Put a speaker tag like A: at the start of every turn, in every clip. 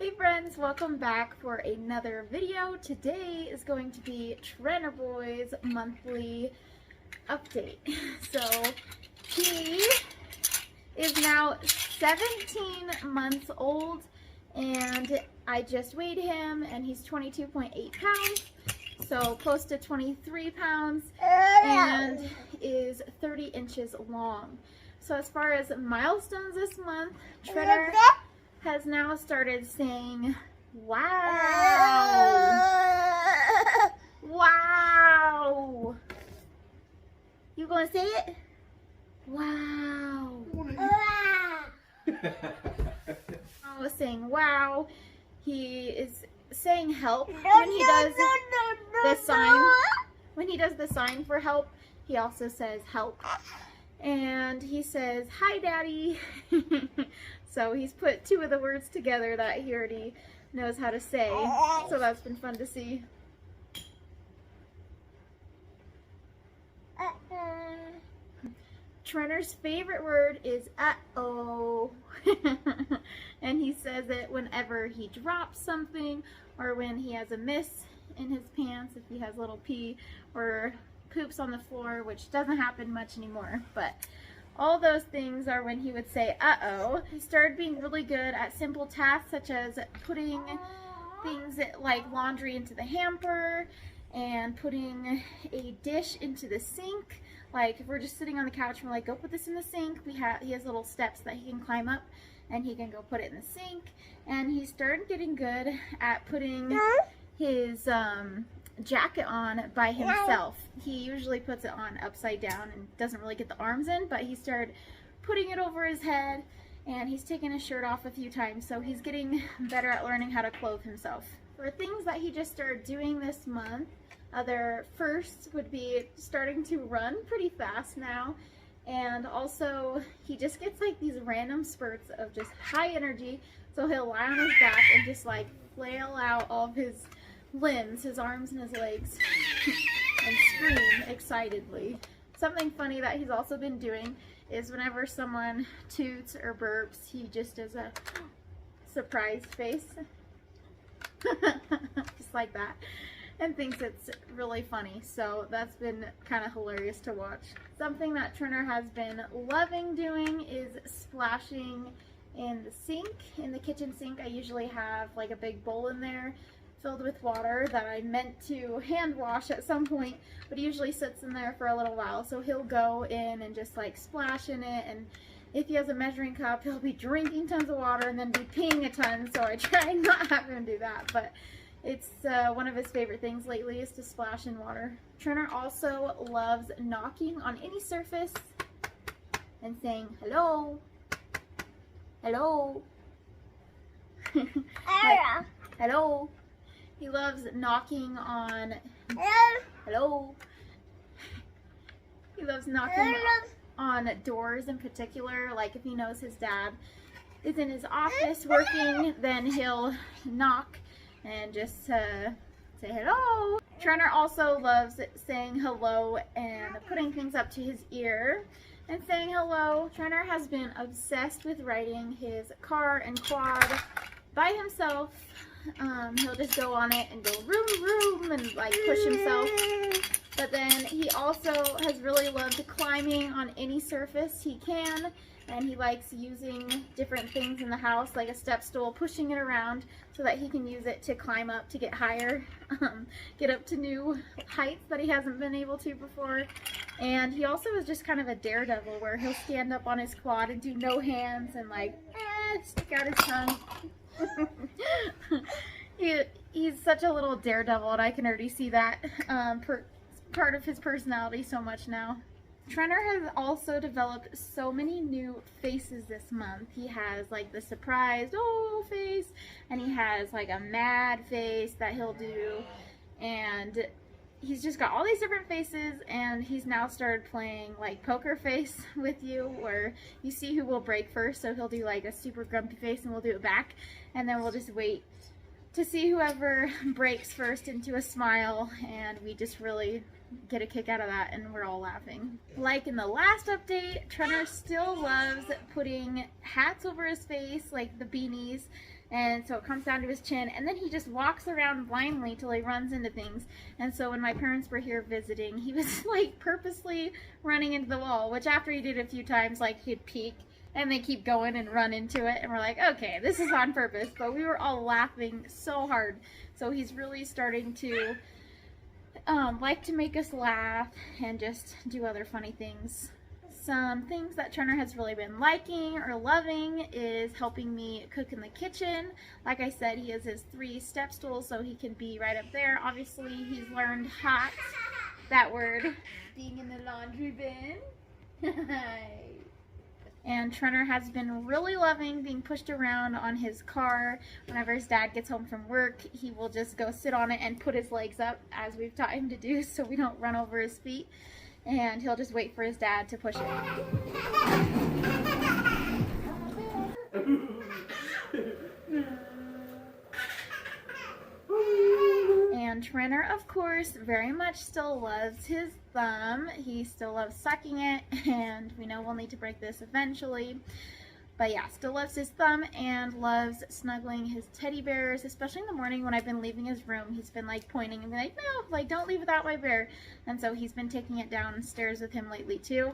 A: Hey friends, welcome back for another video. Today is going to be Trenner Boy's monthly update. So he is now 17 months old and I just weighed him and he's 22.8 pounds, so close to 23 pounds, and is 30 inches long. So as far as milestones this month, Trenner has now started saying, wow. Wow. You gonna say it? Wow. I was saying wow. He is saying help when he does the sign. When he does the sign for help, he also says help. And he says, hi daddy. So he's put two of the words together that he already knows how to say. So that's been fun to see. Trenner's favorite word is uh-oh. And he says it whenever he drops something or when he has a miss in his pants, if he has a little pee or poops on the floor, which doesn't happen much anymore, but all those things are when he would say uh-oh. He started being really good at simple tasks such as putting things like laundry into the hamper and putting a dish into the sink. Like if we're just sitting on the couch and we're like, go put this in the sink, he has little steps that he can climb up and he can go put it in the sink. And he started getting good at putting his jacket on by himself. He usually puts it on upside down and doesn't really get the arms in, but he started putting it over his head and he's taken his shirt off a few times, so he's getting better at learning how to clothe himself. For things that he just started doing this month, other first would be starting to run pretty fast now, and also he just gets like these random spurts of just high energy, so he'll lie on his back and just like flail out all of his limbs, his arms and his legs, and scream excitedly. Something funny that he's also been doing is whenever someone toots or burps, he just does a surprise face, just like that, and thinks it's really funny. So that's been kind of hilarious to watch. Something that Trenner has been loving doing is splashing in the sink, in the kitchen sink. I usually have like a big bowl in there filled with water that I meant to hand wash at some point, but he usually sits in there for a little while, so he'll go in and just like splash in it, and if he has a measuring cup, he'll be drinking tons of water and then be peeing a ton, so I try not to have him do that, but it's one of his favorite things lately is to splash in water. Trenner also loves knocking on any surface and saying hello, hello, hello. He loves knocking on, hello. He loves knocking on doors in particular. Like if he knows his dad is in his office working, then he'll knock and just say hello. Trenner also loves saying hello and putting things up to his ear and saying hello. Trenner has been obsessed with riding his car and quad by himself. He'll just go on it and go vroom vroom and like push himself. But then he also has really loved climbing on any surface he can, and he likes using different things in the house like a step stool, pushing it around so that he can use it to climb up to get higher, get up to new heights that he hasn't been able to before. And he also is just kind of a daredevil where he'll stand up on his quad and do no hands and like stick out his tongue. He's such a little daredevil, and I can already see that part of his personality so much now. Trenner has also developed so many new faces this month. He has like the surprised oh face, and he has like a mad face that he'll do, and he's just got all these different faces, and he's now started playing like poker face with you, where you see who will break first. So he'll do like a super grumpy face and we'll do it back, and then we'll just wait to see whoever breaks first into a smile, and we just really get a kick out of that, and we're all laughing. Like in the last update, Trenner still loves putting hats over his face, like the beanies, and so it comes down to his chin, and then he just walks around blindly till he runs into things. And so when my parents were here visiting, he was like purposely running into the wall, which after he did it a few times, like he'd peek and they keep going and run into it, and we're like, okay, this is on purpose. But we were all laughing so hard. So he's really starting to like to make us laugh and just do other funny things. Some things that Trenner has really been liking or loving is helping me cook in the kitchen. Like I said, he has his 3 step stools so he can be right up there. Obviously, he's learned hot, that word, being in the laundry bin. And Trenner has been really loving being pushed around on his car. Whenever his dad gets home from work, he will just go sit on it and put his legs up, as we've taught him to do, so we don't run over his feet. And he'll just wait for his dad to push it. And Trenner, of course, very much still loves his thumb. He still loves sucking it, and we know we'll need to break this eventually. But yeah, still loves his thumb and loves snuggling his teddy bears, especially in the morning when I've been leaving his room. He's been like pointing and be like, no, like don't leave without my bear. And so he's been taking it downstairs with him lately too.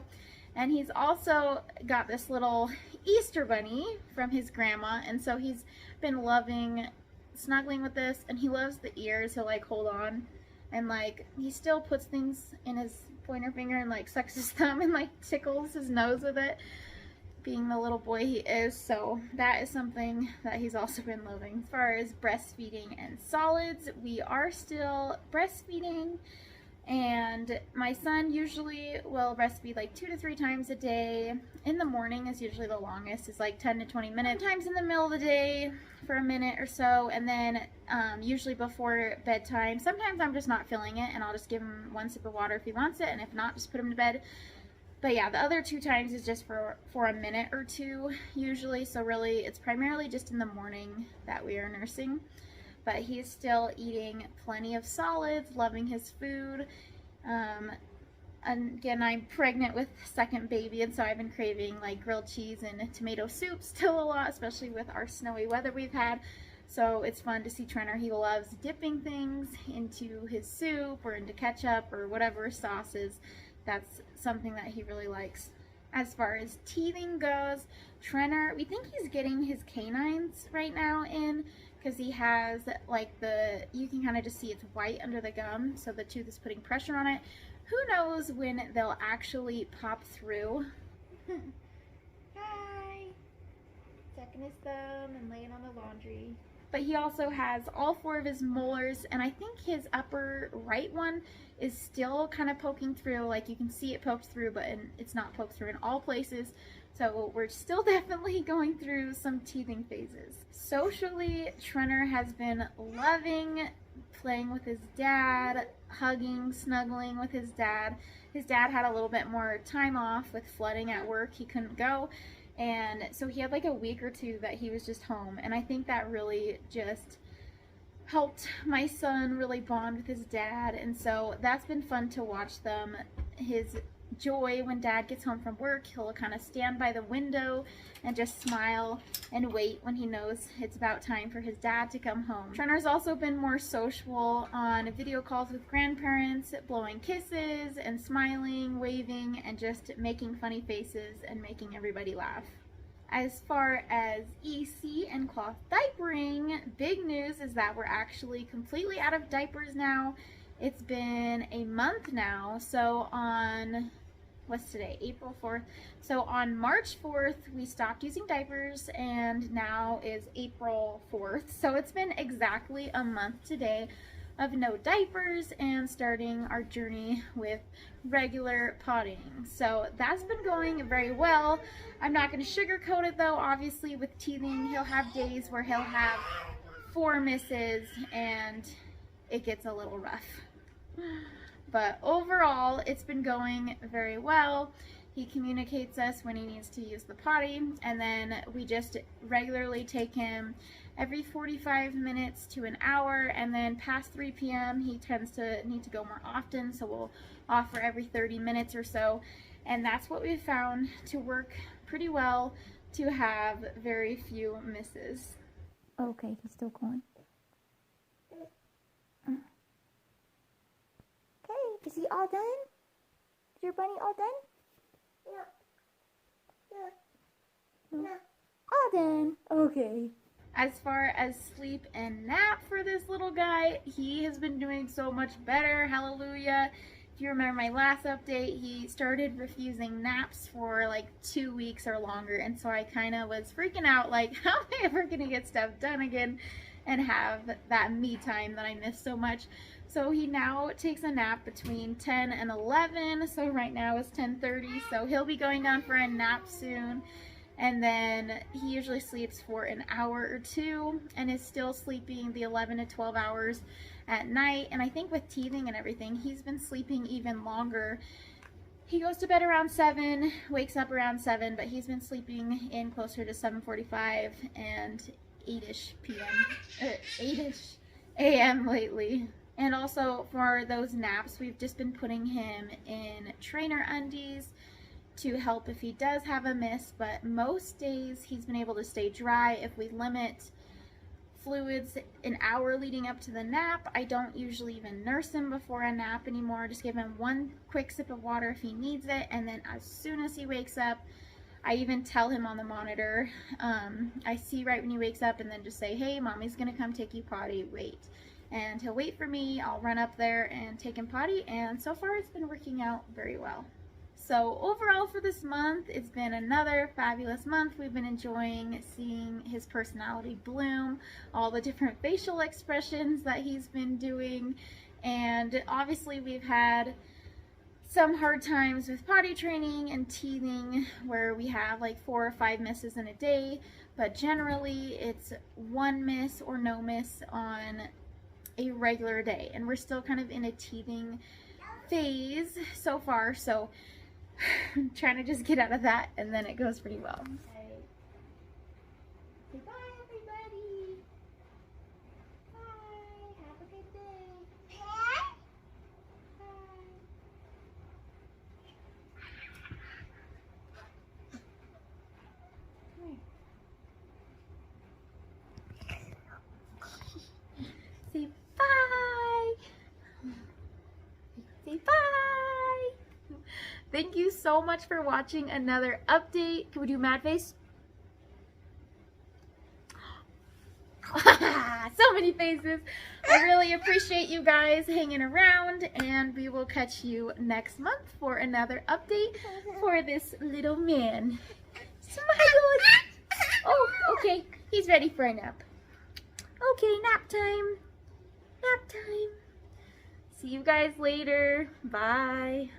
A: And he's also got this little Easter bunny from his grandma, and so he's been loving snuggling with this, and he loves the ears. He'll like hold on, and like he still puts things in his pointer finger and like sucks his thumb and like tickles his nose with it, being the little boy he is. So that is something that he's also been loving. As far as breastfeeding and solids, we are still breastfeeding, and my son usually will breastfeed like 2 to 3 times a day. In the morning is usually the longest, it's like 10 to 20 minutes. Sometimes in the middle of the day for a minute or so, and then usually before bedtime. Sometimes I'm just not feeling it and I'll just give him 1 sip of water if he wants it, and if not, just put him to bed. But yeah, the other 2 times is just for a minute or 2 usually, so really it's primarily just in the morning that we are nursing. But he's still eating plenty of solids, loving his food. Again, I'm pregnant with 2nd baby, and so I've been craving like grilled cheese and tomato soup still a lot, especially with our snowy weather we've had. So it's fun to see Trenner. He loves dipping things into his soup or into ketchup or whatever sauces. That's something that he really likes. As far as teething goes, Trenner, we think he's getting his canines right now in, because he has like you can kind of just see it's white under the gum, so the tooth is putting pressure on it. Who knows when they'll actually pop through. Hi! Checking his thumb and laying on the laundry. But he also has all 4 of his molars, and I think his upper right one is still kind of poking through. Like you can see it poked through, but it's not poked through in all places. So we're still definitely going through some teething phases. Socially, Trenner has been loving playing with his dad, hugging, snuggling with his dad. His dad had a little bit more time off with flooding at work. He couldn't go. And so he had like a week or 2 that he was just home. And I think that really just helped my son really bond with his dad. And so that's been fun to watch them. His joy when dad gets home from work, he'll kind of stand by the window and just smile and wait when he knows it's about time for his dad to come home. Trenner's also been more social on video calls with grandparents, blowing kisses and smiling, waving, and just making funny faces and making everybody laugh. As far as EC and cloth diapering, big news is that we're actually completely out of diapers now. It's been a month now, so on, what's today, April 4th? So on March 4th, we stopped using diapers, and now is April 4th. So it's been exactly a month today of no diapers and starting our journey with regular pottying. So that's been going very well. I'm not going to sugarcoat it though. Obviously with teething, he'll have days where he'll have 4 misses and it gets a little rough. But overall, it's been going very well. He communicates us when he needs to use the potty, and then we just regularly take him every 45 minutes to an hour, and then past 3 p.m. he tends to need to go more often, so we'll offer every 30 minutes or so. And that's what we've found to work pretty well, to have very few misses. Okay, he's still going. Okay, is he all done? Is your bunny all done? No. All done. Okay. As far as sleep and nap for this little guy, he has been doing so much better. Hallelujah. If you remember my last update, he started refusing naps for like 2 weeks or longer. And so I kind of was freaking out, like, how am I ever going to get stuff done again and have that me time that I miss so much? So he now takes a nap between 10 and 11. So right now it's 10:30. So he'll be going down for a nap soon. And then he usually sleeps for an hour or two and is still sleeping the 11 to 12 hours at night. And I think with teething and everything, he's been sleeping even longer. He goes to bed around 7, wakes up around 7, but he's been sleeping in closer to 7:45 and 8-ish p.m. 8-ish a.m. lately. And also for those naps, we've just been putting him in Trenner undies to help if he does have a miss, but most days he's been able to stay dry. If we limit fluids an hour leading up to the nap, I don't usually even nurse him before a nap anymore. Just give him one quick sip of water if he needs it, and then as soon as he wakes up, I even tell him on the monitor, I see right when he wakes up, and then just say, hey, mommy's gonna come take you potty, wait. And he'll wait for me, I'll run up there and take him potty, and so far it's been working out very well. So overall for this month, it's been another fabulous month. We've been enjoying seeing his personality bloom, all the different facial expressions that he's been doing, and obviously we've had some hard times with potty training and teething where we have like 4 or 5 misses in a day, but generally it's 1 miss or no miss on a regular day, and we're still kind of in a teething phase so far, so I'm trying to just get out of that, and then it goes pretty well. Okay. Say bye, everybody. Bye. Have a good day. Bye. Say bye. Say bye. Thank you so much for watching another update. Can we do mad face? So many faces. I really appreciate you guys hanging around, and we will catch you next month for another update for this little man. Smile. Oh, okay. He's ready for a nap. Okay, nap time. Nap time. See you guys later. Bye.